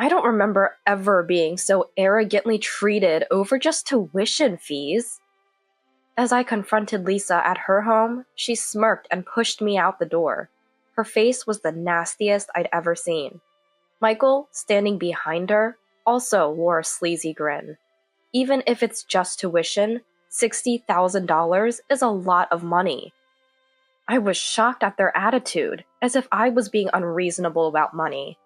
I don't remember ever being so arrogantly treated over just tuition fees. As I confronted Lisa at her home, she smirked and pushed me out the door. Her face was the nastiest I'd ever seen. Michael, standing behind her, also wore a sleazy grin. Even if it's just tuition, $60,000 is a lot of money. I was shocked at their attitude, as if I was being unreasonable about money.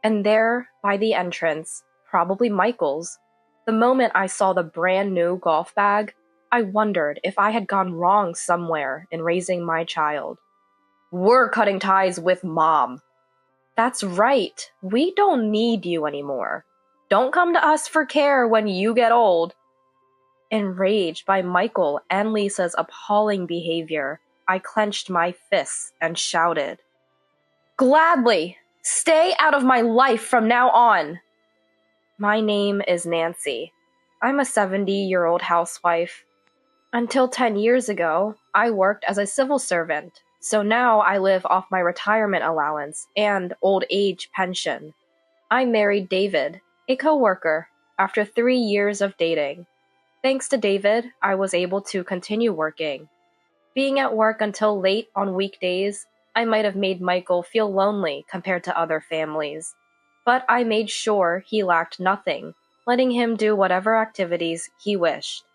And there, by the entrance, probably Michael's, the moment I saw the brand new golf bag, I wondered if I had gone wrong somewhere in raising my child. We're cutting ties with Mom. That's right, we don't need you anymore. Don't come to us for care when you get old. Enraged by Michael and Lisa's appalling behavior, I clenched my fists and shouted, "Gladly! Stay out of my life from now on!" My name is Nancy. I'm a 70-year-old housewife. Until 10 years ago, I worked as a civil servant, so now I live off my retirement allowance and old age pension. I married David, a coworker, after 3 years of dating. Thanks to David, I was able to continue working. Being at work until late on weekdays, I might have made Michael feel lonely compared to other families. But I made sure he lacked nothing, letting him do whatever activities he wished.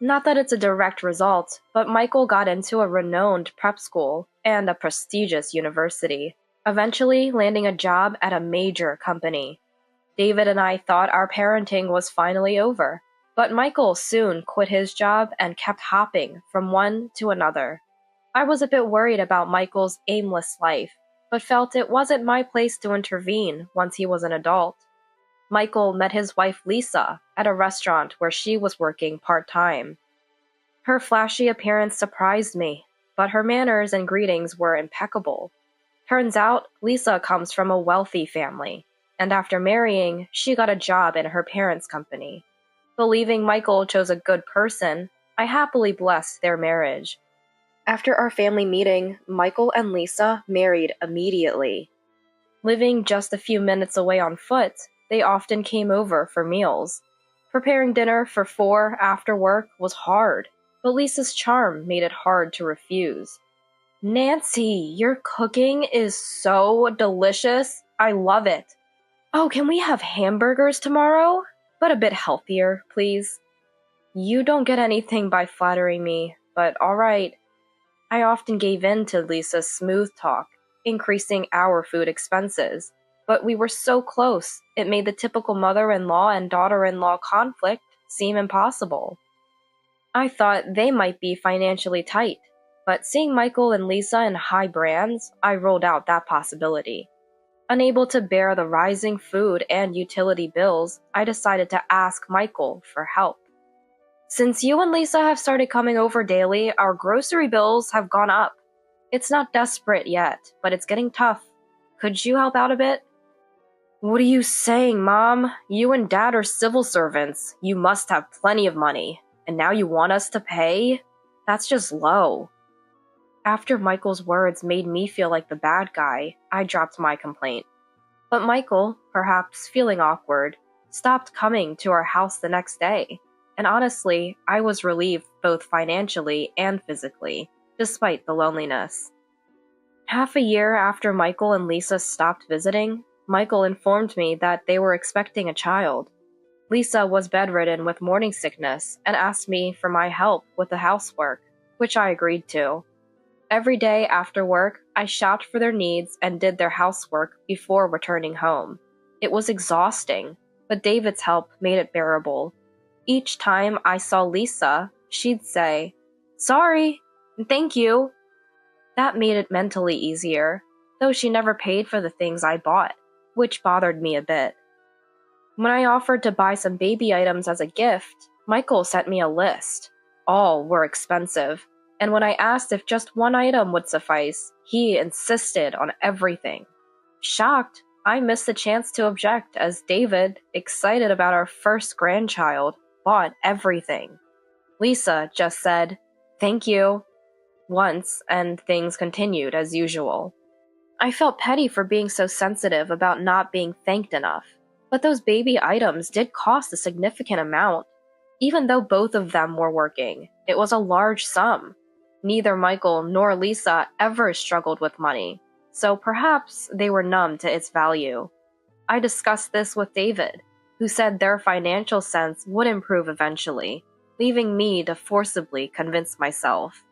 Not that it's a direct result, but Michael got into a renowned prep school and a prestigious university, eventually landing a job at a major company. David and I thought our parenting was finally over, but Michael soon quit his job and kept hopping from one to another. I was a bit worried about Michael's aimless life, but felt it wasn't my place to intervene once he was an adult. Michael met his wife Lisa at a restaurant where she was working part-time. Her flashy appearance surprised me, but her manners and greetings were impeccable. Turns out, Lisa comes from a wealthy family, and after marrying, she got a job in her parents' company. Believing Michael chose a good person, I happily blessed their marriage. After our family meeting, Michael and Lisa married immediately. Living just a few minutes away on foot, they often came over for meals. Preparing dinner for 4 after work was hard, but Lisa's charm made it hard to refuse. "Nancy, your cooking is so delicious. I love it. Oh, can we have hamburgers tomorrow? But a bit healthier, please." "You don't get anything by flattering me, but all right." I often gave in to Lisa's smooth talk, increasing our food expenses. But we were so close, it made the typical mother-in-law and daughter-in-law conflict seem impossible. I thought they might be financially tight, but seeing Michael and Lisa in high brands, I ruled out that possibility. Unable to bear the rising food and utility bills, I decided to ask Michael for help. "Since you and Lisa have started coming over daily, our grocery bills have gone up. It's not desperate yet, but it's getting tough. Could you help out a bit?" "What are you saying, Mom? You and Dad are civil servants. You must have plenty of money. And now you want us to pay? That's just low." After Michael's words made me feel like the bad guy, I dropped my complaint. But Michael, perhaps feeling awkward, stopped coming to our house the next day. And honestly, I was relieved both financially and physically, despite the loneliness. Half a year after Michael and Lisa stopped visiting, Michael informed me that they were expecting a child. Lisa was bedridden with morning sickness and asked me for my help with the housework, which I agreed to. Every day after work, I shopped for their needs and did their housework before returning home. It was exhausting, but David's help made it bearable. Each time I saw Lisa, she'd say, "Sorry, and thank you." That made it mentally easier, though she never paid for the things I bought, which bothered me a bit. When I offered to buy some baby items as a gift, Michael sent me a list. All were expensive, and when I asked if just one item would suffice, he insisted on everything. Shocked, I missed the chance to object as David, excited about our first grandchild, bought everything. Lisa just said, "Thank you," once, and things continued as usual. I felt petty for being so sensitive about not being thanked enough, But those baby items did cost a significant amount. Even though both of them were working, it was a large sum. Neither Michael nor Lisa ever struggled with money, so perhaps they were numb to its value. I discussed this with David, who said their financial sense would improve eventually, leaving me to forcibly convince myself.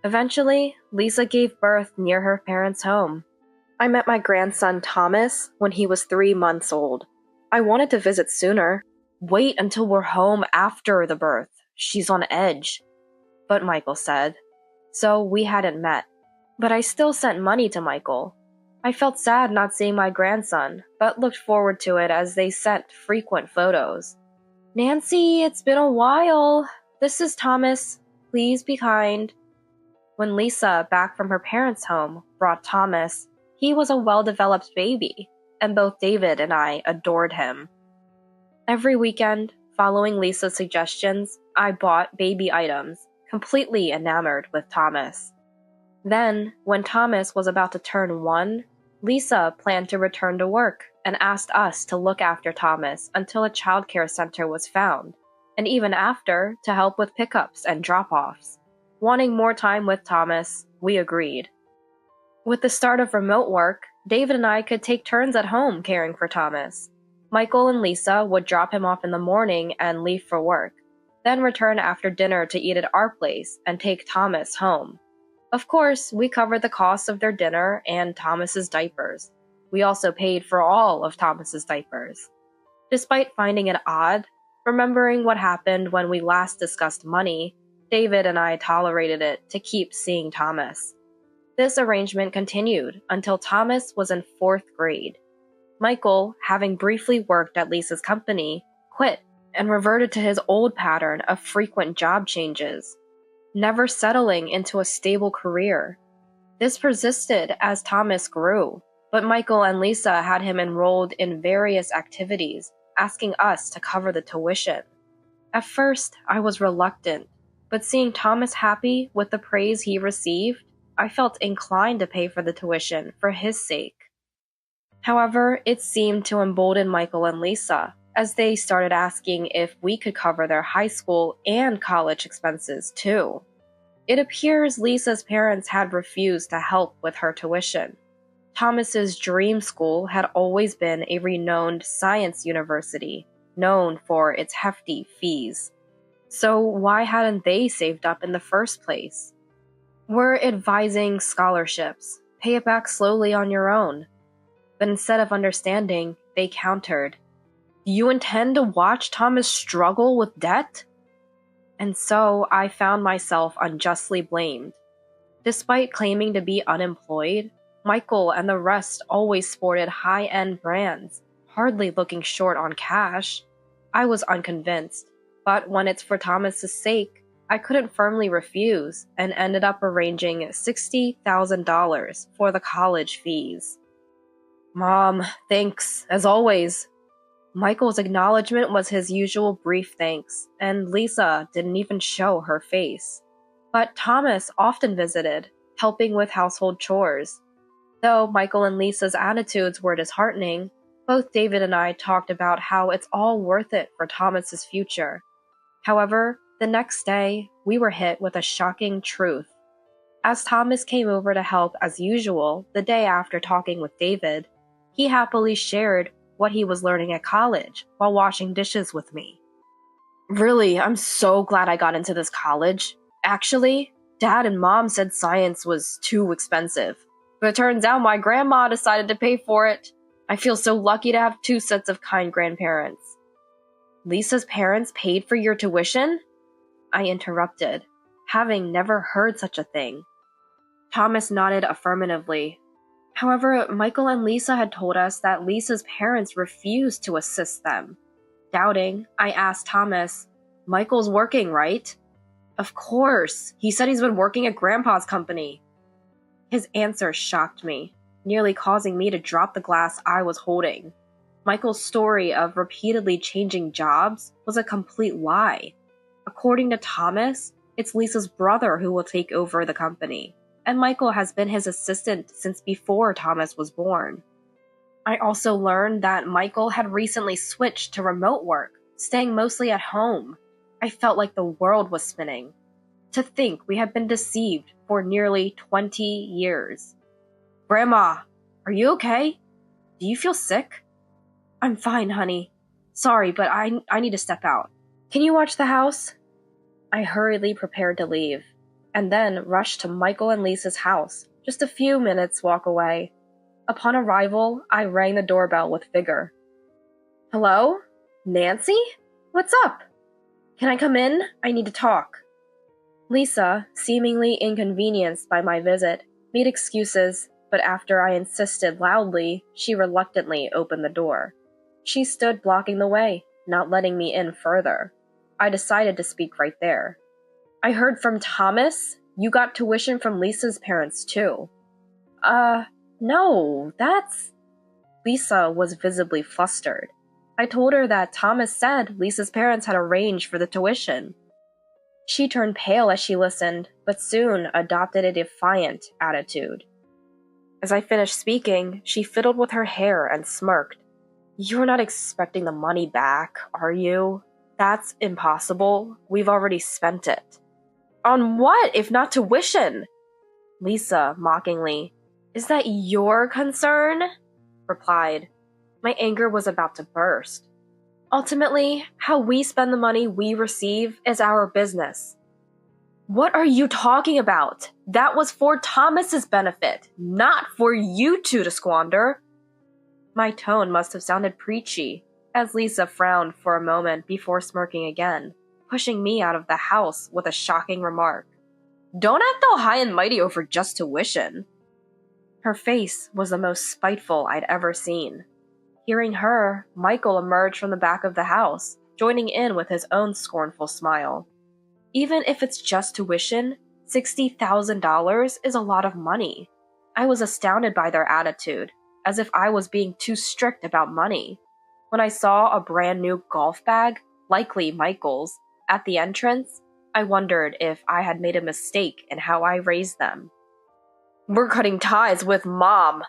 Eventually, Lisa gave birth near her parents' home. I met my grandson Thomas when he was 3 months old. I wanted to visit sooner. Wait until we're home after the birth. She's on edge. But Michael said. So we hadn't met. But I still sent money to Michael. I felt sad not seeing my grandson, but looked forward to it as they sent frequent photos. Nancy, it's been a while. This is Thomas. Please be kind. When Lisa, back from her parents' home, brought Thomas, he was a well-developed baby, and both David and I adored him. Every weekend, following Lisa's suggestions, I bought baby items, completely enamored with Thomas. Then, when Thomas was about to turn 1, Lisa planned to return to work and asked us to look after Thomas until a childcare center was found, and even after, to help with pickups and drop-offs. Wanting more time with Thomas, we agreed. With the start of remote work, David and I could take turns at home caring for Thomas. Michael and Lisa would drop him off in the morning and leave for work, then return after dinner to eat at our place and take Thomas home. Of course, we covered the costs of their dinner and Thomas's diapers. We also paid for all of Thomas's diapers. Despite finding it odd, remembering what happened when we last discussed money, David and I tolerated it to keep seeing Thomas. This arrangement continued until Thomas was in 4th grade. Michael, having briefly worked at Lisa's company, quit and reverted to his old pattern of frequent job changes, never settling into a stable career. This persisted as Thomas grew, but Michael and Lisa had him enrolled in various activities, asking us to cover the tuition. At first, I was reluctant, but seeing Thomas happy with the praise he received, I felt inclined to pay for the tuition for his sake. However, it seemed to embolden Michael and Lisa, as they started asking if we could cover their high school and college expenses too. It appears Lisa's parents had refused to help with her tuition. Thomas's dream school had always been a renowned science university, known for its hefty fees. So why hadn't they saved up in the first place? We're advising scholarships. Pay it back slowly on your own. But instead of understanding, they countered, "Do you intend to watch Thomas struggle with debt?" And so I found myself unjustly blamed. Despite claiming to be unemployed, Michael and the rest always sported high-end brands, hardly looking short on cash. I was unconvinced, but when it's for Thomas's sake, I couldn't firmly refuse and ended up arranging $60,000 for the college fees. "Mom, thanks, as always." Michael's acknowledgement was his usual brief thanks, and Lisa didn't even show her face. But Thomas often visited, helping with household chores. Though Michael and Lisa's attitudes were disheartening, both David and I talked about how it's all worth it for Thomas's future. However, the next day, we were hit with a shocking truth. As Thomas came over to help as usual the day after talking with David, he happily shared what he was learning at college while washing dishes with me. "Really, I'm so glad I got into this college. Actually, Dad and Mom said science was too expensive, but it turns out my grandma decided to pay for it. I feel so lucky to have 2 sets of kind grandparents." "Lisa's parents paid for your tuition?" I interrupted, having never heard such a thing. Thomas nodded affirmatively. However, Michael and Lisa had told us that Lisa's parents refused to assist them. Doubting, I asked Thomas, "Michael's working, right?" "Of course. He said he's been working at Grandpa's company." His answer shocked me, nearly causing me to drop the glass I was holding. Michael's story of repeatedly changing jobs was a complete lie. According to Thomas, it's Lisa's brother who will take over the company, and Michael has been his assistant since before Thomas was born. I also learned that Michael had recently switched to remote work, staying mostly at home. I felt like the world was spinning. To think we had been deceived for nearly 20 years. Grandma, are you okay? Do you feel sick? I'm fine, honey. Sorry, but I need to step out. Can you watch the house? I hurriedly prepared to leave, and then rushed to Michael and Lisa's house, just a few minutes walk away. Upon arrival, I rang the doorbell with vigor. Hello? Nancy? What's up? Can I come in? I need to talk. Lisa, seemingly inconvenienced by my visit, made excuses, but after I insisted loudly, she reluctantly opened the door. She stood blocking the way, not letting me in further. I decided to speak right there. I heard from Thomas. You got tuition from Lisa's parents, too. No, that's... Lisa was visibly flustered. I told her that Thomas said Lisa's parents had arranged for the tuition. She turned pale as she listened, but soon adopted a defiant attitude. As I finished speaking, she fiddled with her hair and smirked. You're not expecting the money back, are you? That's impossible. We've already spent it. On what, if not tuition? Lisa, mockingly, is that your concern? Replied. My anger was about to burst. Ultimately, how we spend the money we receive is our business. What are you talking about? That was for Thomas's benefit, not for you two to squander. My tone must have sounded preachy, as Lisa frowned for a moment before smirking again, pushing me out of the house with a shocking remark. Don't act all high and mighty over just tuition. Her face was the most spiteful I'd ever seen. Hearing her, Michael emerged from the back of the house, joining in with his own scornful smile. Even if it's just tuition, $60,000 is a lot of money. I was astounded by their attitude, as if I was being too strict about money. When I saw a brand new golf bag, likely Michael's, at the entrance, I wondered if I had made a mistake in how I raised them. We're cutting ties with Mom.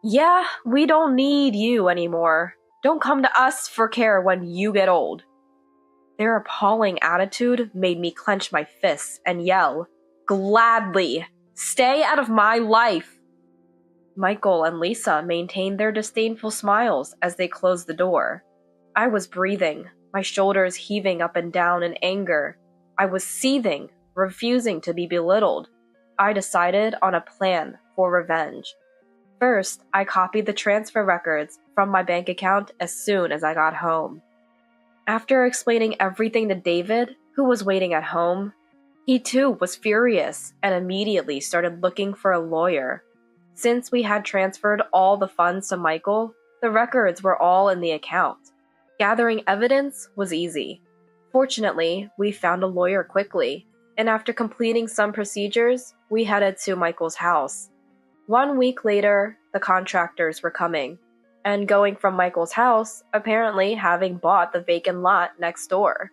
Yeah, we don't need you anymore. Don't come to us for care when you get old. Their appalling attitude made me clench my fists and yell, Gladly! Stay out of my life! Michael and Lisa maintained their disdainful smiles as they closed the door. I was breathing, my shoulders heaving up and down in anger. I was seething, refusing to be belittled. I decided on a plan for revenge. First, I copied the transfer records from my bank account as soon as I got home. After explaining everything to David, who was waiting at home, he too was furious and immediately started looking for a lawyer. Since we had transferred all the funds to Michael, the records were all in the account. Gathering evidence was easy. Fortunately, we found a lawyer quickly, and after completing some procedures, we headed to Michael's house. 1 week later, the contractors were coming, and going from Michael's house, apparently having bought the vacant lot next door.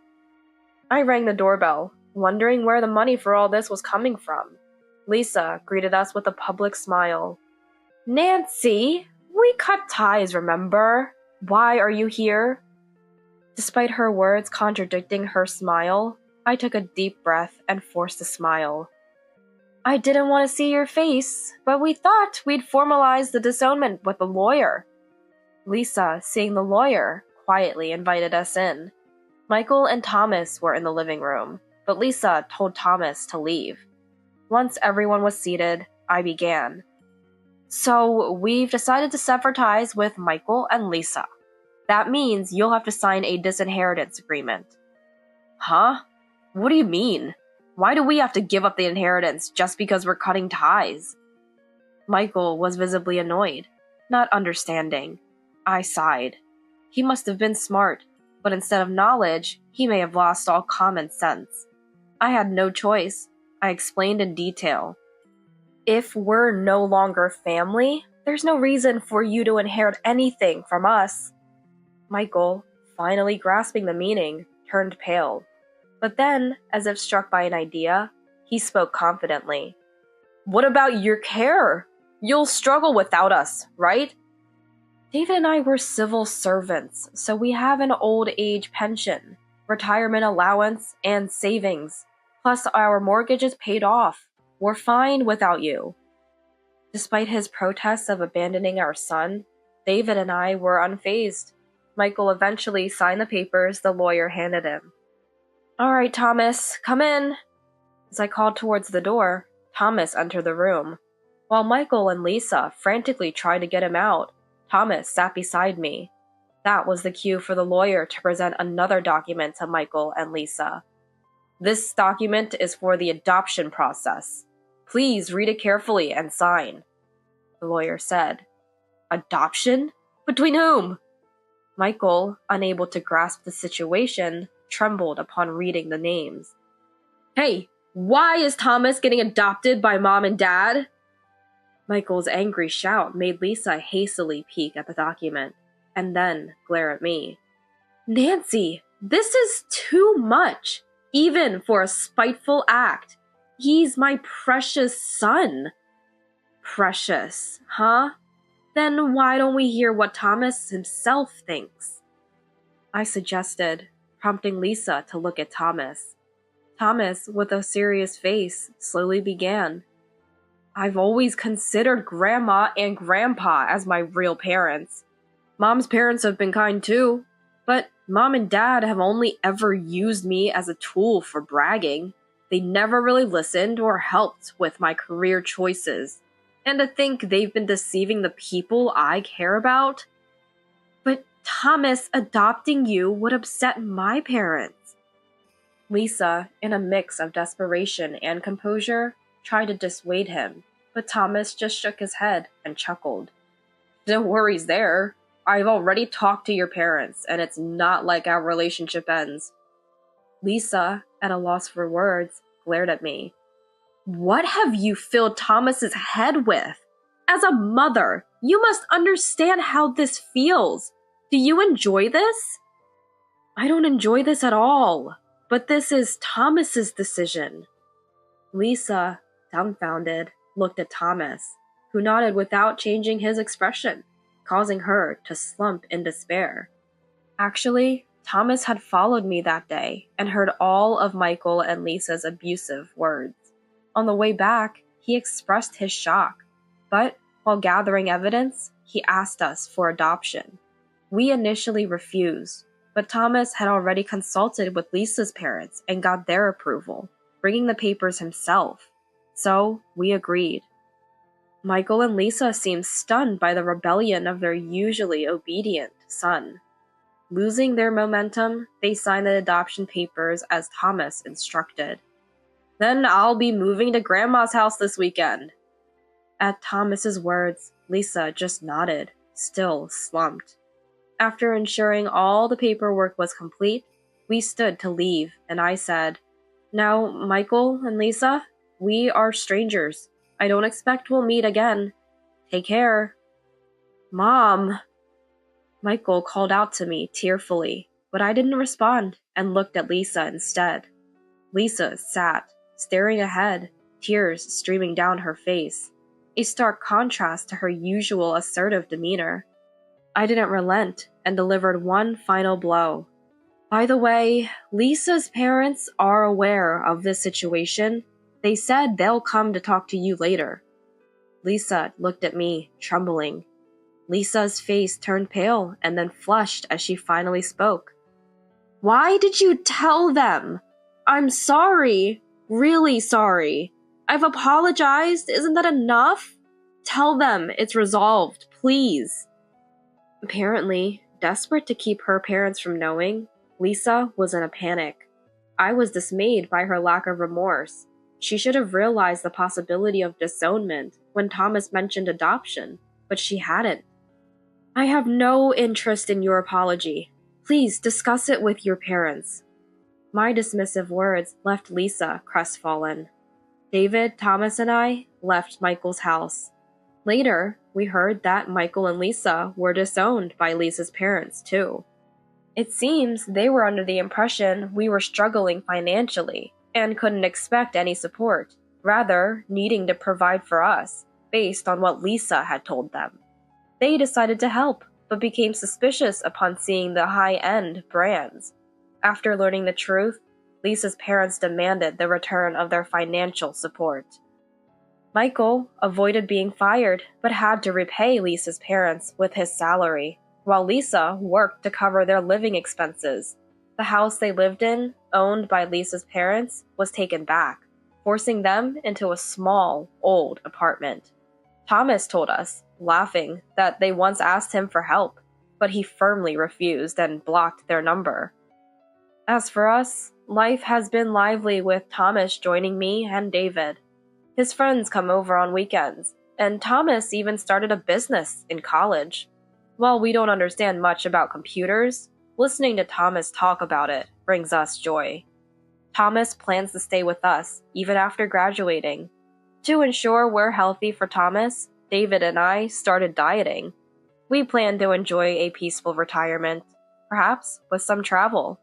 I rang the doorbell, wondering where the money for all this was coming from. Lisa greeted us with a public smile. Nancy, we cut ties, remember? Why are you here? Despite her words contradicting her smile, I took a deep breath and forced a smile. I didn't want to see your face, but we thought we'd formalize the disownment with a lawyer. Lisa, seeing the lawyer, quietly invited us in. Michael and Thomas were in the living room, but Lisa told Thomas to leave. Once everyone was seated, I began. So, we've decided to sever ties with Michael and Lisa. That means you'll have to sign a disinheritance agreement. Huh? What do you mean? Why do we have to give up the inheritance just because we're cutting ties? Michael was visibly annoyed, not understanding. I sighed. He must have been smart, but instead of knowledge, he may have lost all common sense. I had no choice. I explained in detail. If we're no longer family, there's no reason for you to inherit anything from us. Michael, finally grasping the meaning, turned pale. But then, as if struck by an idea, he spoke confidently. What about your care? You'll struggle without us, right? David and I were civil servants, so we have an old age pension, retirement allowance, and savings. Plus, our mortgage is paid off. We're fine without you. Despite his protests of abandoning our son, David and I were unfazed. Michael eventually signed the papers the lawyer handed him. "All right, Thomas, come in." As I called towards the door, Thomas entered the room. While Michael and Lisa frantically tried to get him out, Thomas sat beside me. That was the cue for the lawyer to present another document to Michael and Lisa. "This document is for the adoption process. Please read it carefully and sign," the lawyer said. "Adoption? Between whom?" Michael, unable to grasp the situation, trembled upon reading the names. "Hey, why is Thomas getting adopted by Mom and Dad?" Michael's angry shout made Lisa hastily peek at the document, and then glare at me. "Nancy, this is too much, even for a spiteful act. He's my precious son." "Precious, huh? Then why don't we hear what Thomas himself thinks?" I suggested, prompting Lisa to look at Thomas. Thomas, with a serious face, slowly began. "I've always considered Grandma and Grandpa as my real parents. Mom's parents have been kind too, but Mom and Dad have only ever used me as a tool for bragging. They never really listened or helped with my career choices. And to think they've been deceiving the people I care about? But Thomas adopting you would upset my parents." Lisa, in a mix of desperation and composure, tried to dissuade him, but Thomas just shook his head and chuckled. "No worries there. I've already talked to your parents, and it's not like our relationship ends." Lisa, at a loss for words, glared at me. "What have you filled Thomas's head with? As a mother, you must understand how this feels. Do you enjoy this?" "I don't enjoy this at all, but this is Thomas's decision." Lisa, dumbfounded, looked at Thomas, who nodded without changing his expression, causing her to slump in despair. Actually, Thomas had followed me that day and heard all of Michael and Lisa's abusive words. On the way back, he expressed his shock, but while gathering evidence, he asked us for adoption. We initially refused, but Thomas had already consulted with Lisa's parents and got their approval, bringing the papers himself. So we agreed. Michael and Lisa seemed stunned by the rebellion of their usually obedient son. Losing their momentum, they signed the adoption papers as Thomas instructed. "Then I'll be moving to Grandma's house this weekend." At Thomas's words, Lisa just nodded, still slumped. After ensuring all the paperwork was complete, we stood to leave, and I said, "Now, Michael and Lisa, we are strangers. I don't expect we'll meet again. Take care." "Mom!" Michael called out to me tearfully, but I didn't respond and looked at Lisa instead. Lisa sat, staring ahead, tears streaming down her face, a stark contrast to her usual assertive demeanor. I didn't relent and delivered one final blow. "By the way, Lisa's parents are aware of this situation. They said they'll come to talk to you later." Lisa looked at me, trembling. Lisa's face turned pale and then flushed as she finally spoke. "Why did you tell them? I'm sorry. Really sorry. I've apologized. Isn't that enough? Tell them it's resolved, please." Apparently, desperate to keep her parents from knowing, Lisa was in a panic. I was dismayed by her lack of remorse. She should have realized the possibility of disownment when Thomas mentioned adoption, but she hadn't. "I have no interest in your apology. Please discuss it with your parents." My dismissive words left Lisa crestfallen. David, Thomas, and I left Michael's house. Later, we heard that Michael and Lisa were disowned by Lisa's parents, too. It seems they were under the impression we were struggling financially and couldn't expect any support, rather needing to provide for us, based on what Lisa had told them. They decided to help, but became suspicious upon seeing the high-end brands. After learning the truth, Lisa's parents demanded the return of their financial support. Michael avoided being fired, but had to repay Lisa's parents with his salary, while Lisa worked to cover their living expenses. The house they lived in, owned by Lisa's parents, was taken back, forcing them into a small, old apartment. Thomas told us, laughing, that they once asked him for help, but he firmly refused and blocked their number. As for us, life has been lively with Thomas joining me and David. His friends come over on weekends, and Thomas even started a business in college. While we don't understand much about computers, listening to Thomas talk about it brings us joy. Thomas plans to stay with us even after graduating. To ensure we're healthy for Thomas, David and I started dieting. We plan to enjoy a peaceful retirement, perhaps with some travel.